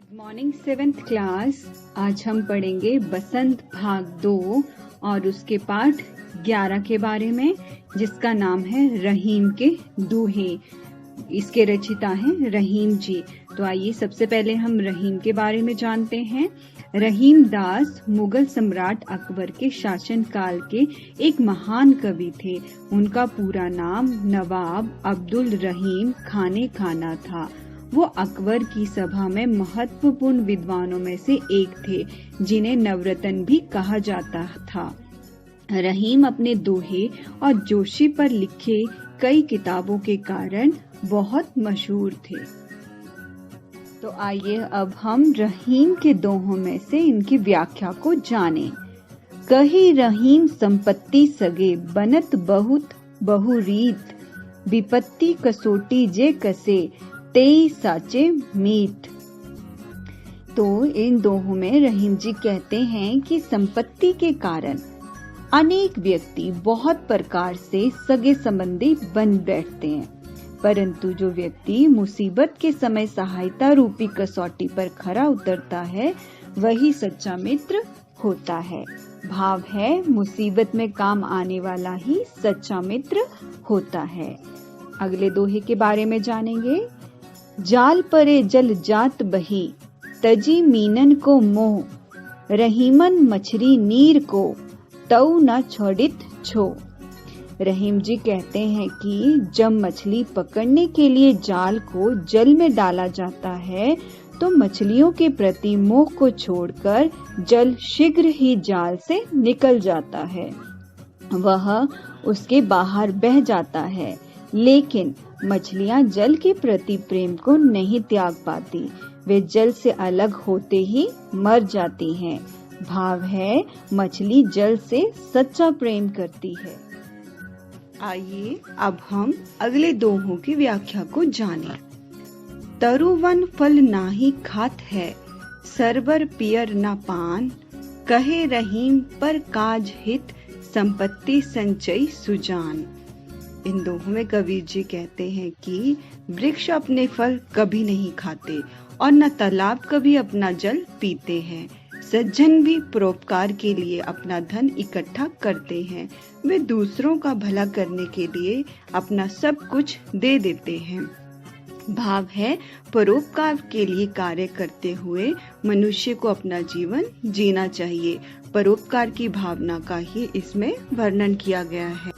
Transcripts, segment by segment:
Good morning 7th class. आज हम पढ़ेंगे बसंत भाग 2 और उसके पाठ 11 के बारे में, जिसका नाम है रहीम के दोहे। इसके रचिता हैं रहीम जी। तो आइए सबसे पहले हम रहीम के बारे में जानते हैं। रहीम दास मुगल सम्राट अकबर के शासन काल के एक महान कवि थे। उनका पूरा नाम नवाब अब्दुल रहीम खाने खाना था। वो अकबर की सभा में महत्वपूर्ण विद्वानों में से एक थे, जिन्हें नवरत्न भी कहा जाता था। रहीम अपने दोहे और जोशी पर लिखे कई किताबों के कारण बहुत मशहूर थे। तो आइए अब हम रहीम के दोहों में से इनकी व्याख्या को जानें। कही रहीम संपत्ति सगे, बनत बहुत बहुरीत, विपत्ति कसोटी जे कसे, तेई साचे मीठ। तो इन दोहों में रहीम जी कहते हैं कि संपत्ति के कारण अनेक व्यक्ति बहुत प्रकार से सगे संबंधी बन बैठते हैं, परंतु जो व्यक्ति मुसीबत के समय सहायता रूपी कसौटी पर खरा उतरता है, वही सच्चा मित्र होता है। भाव है, मुसीबत में काम आने वाला ही सच्चा मित्र होता है। अगले दोहे के बारे में जानेंगे। जाल परे जल जात बही, तजी मीनन को मोह, रहीमन मछरी नीर को, तऊ न छोड़ित छो। रहीम जी कहते हैं कि जब मछली पकड़ने के लिए जाल को जल में डाला जाता है, तो मछलियों के प्रति मोह को छोड़कर जल शीघ्र ही जाल से निकल जाता है। वह उसके बाहर बह जाता है, लेकिन मछलियां जल के प्रति प्रेम को नहीं त्याग पाती। वे जल से अलग होते ही मर जाती हैं। भाव है, मछली जल से सच्चा प्रेम करती है। आइए अब हम अगले दोहों की व्याख्या को जानें। तरुवन फल नाही खात है, सरबर पियर न पान, कहे रहीम पर काज हित, संपत्ति संचय सुजान। इन दोहों में कबीर जी कहते हैं कि वृक्ष अपने फल कभी नहीं खाते और न तालाब कभी अपना जल पीते हैं। सज्जन भी परोपकार के लिए अपना धन इकट्ठा करते हैं। वे दूसरों का भला करने के लिए अपना सब कुछ दे देते हैं। भाव है, परोपकार के लिए कार्य करते हुए मनुष्य को अपना जीवन जीना चाहिए। परोपकार की भावना का ही इसमें वर्णन किया गया है।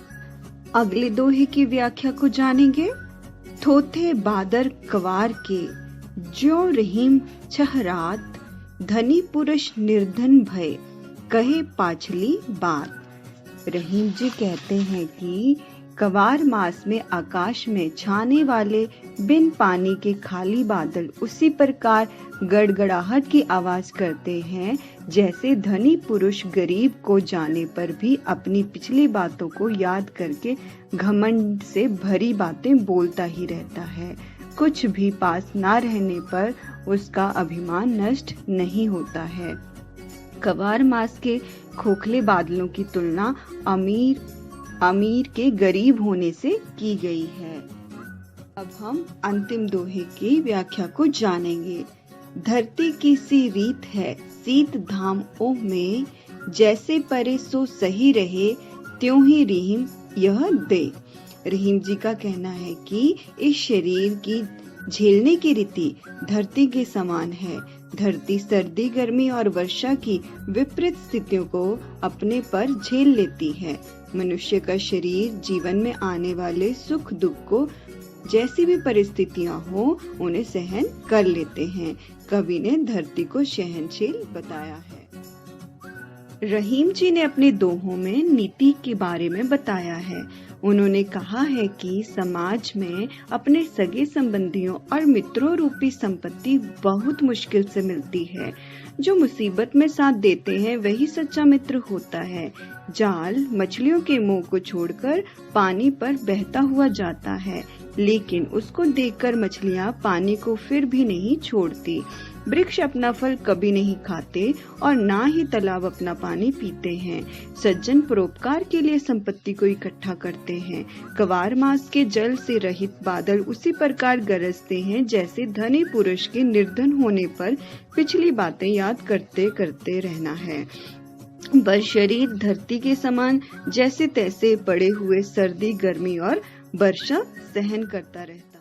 अगले दोहे की व्याख्या को जानेंगे। थोथे बादर कवार के, ज्यो रहीम छह रात, धनी पुरुष निर्धन भय, कहे पाछली बात। रहीम जी कहते हैं कि कवार मास में आकाश में छाने वाले बिन पानी के खाली बादल उसी प्रकार गड़गड़ाहट की आवाज करते हैं, जैसे धनी पुरुष गरीब को जाने पर भी अपनी पिछली बातों को याद करके घमंड से भरी बातें बोलता ही रहता है। कुछ भी पास ना रहने पर उसका अभिमान नष्ट नहीं होता है। कवार मास के खोखले बादलों की तुलना अमीर के गरीब होने से की गई है। अब हम अंतिम दोहे की व्याख्या को जानेंगे। धरती की सी रीत है, सीत धाम ओह में, जैसे परे सो सही रहे, त्यों ही रहीम यह दे। रहीम जी का कहना है कि इस शरीर की झेलने की रीति धरती के समान है। धरती सर्दी, गर्मी और वर्षा की विपरीत स्थितियों को अपने पर झेल लेती है। मनुष्य का शरीर जीवन में आने वाले सुख दुख को, जैसी भी परिस्थितियां हो, उन्हें सहन कर लेते हैं। कवि ने धरती को सहनशील बताया है। रहीम जी ने अपने दोहों में नीति के बारे में बताया है। उन्होंने कहा है कि समाज में अपने सगे संबंधियों और मित्रों रूपी संपत्ति बहुत मुश्किल से मिलती है। जो मुसीबत में साथ देते हैं, वही सच्चा मित्र होता है। जाल मछलियों के मुंह को छोड़कर पानी पर बहता हुआ जाता है, लेकिन उसको देखकर मछलियाँ पानी को फिर भी नहीं छोड़ती। वृक्ष अपना फल कभी नहीं खाते और ना ही तालाब अपना पानी पीते हैं। सज्जन परोपकार के लिए संपत्ति को इकट्ठा करते हैं। कवार मास के जल से रहित बादल उसी प्रकार गरजते हैं जैसे धनी पुरुष के निर्धन होने पर पिछली बातें याद करते करते रहना है। बस शरीर धरती के समान जैसे तैसे पड़े हुए सर्दी, गर्मी और वर्षा सहन करता रहता।